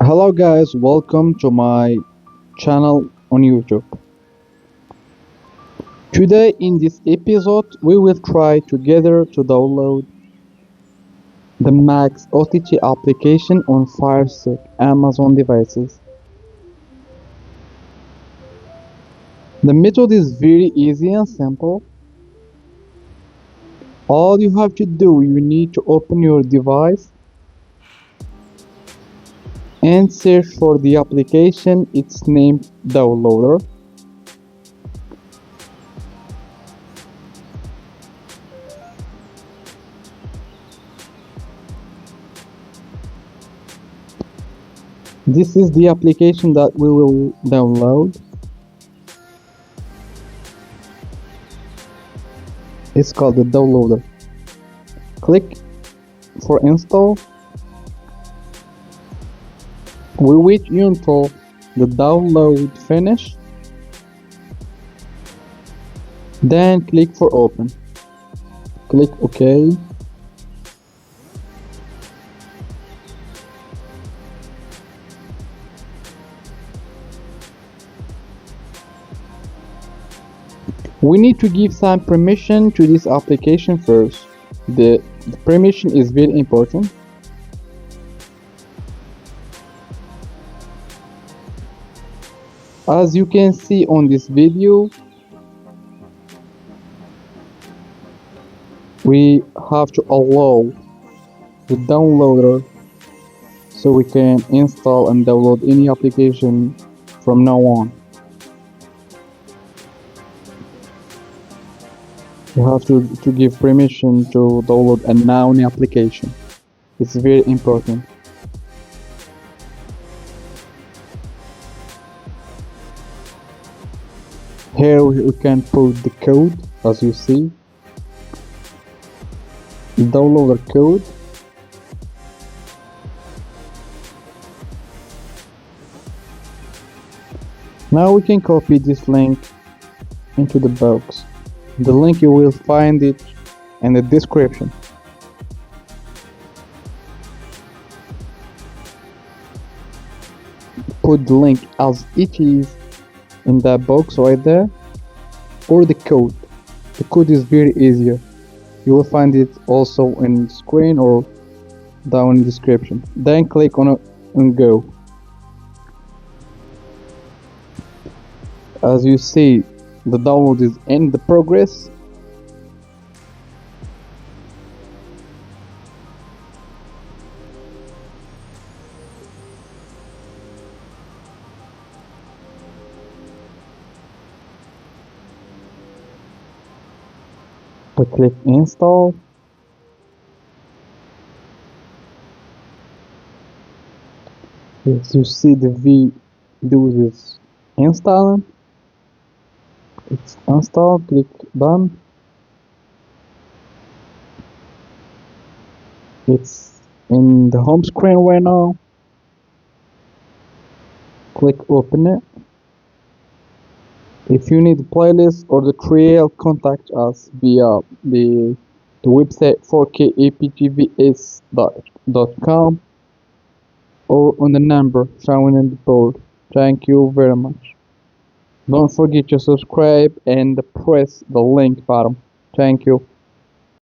Hello guys, welcome to my channel on YouTube. Today in this episode we will try together to download the Maxott application on Firestick Amazon devices. The method is very easy and simple. All you have to do, you need to open your device and search for the application. It's named Downloader. This is the application that we will download. It's called the Downloader. Click for install. We wait until the download finish. Then click for open. Click OK. We need to give some permission to this application first. The permission is very important. As you can see on this video, we have to allow the downloader so we can install and download any application from now on. You have to give permission to download a known application. It's very important. Here we can put the code, as you see. Downloader code. Now we can copy this link into the box. The link, you will find it in the description. Put the link as it is in that box right there, or the code. The code is very easier. You will find it also in the screen or down in the description. Then click on it and go. As you see, the download is in the progress. We click install. As you see, the video is installing. It's installed. Click done. It's in the home screen right now. Click open it. If you need the playlist or the trail, contact us via the website 4kaptvs.com or on the number shown in the board. Thank you very much. Don't forget to subscribe and press the link button. Thank you.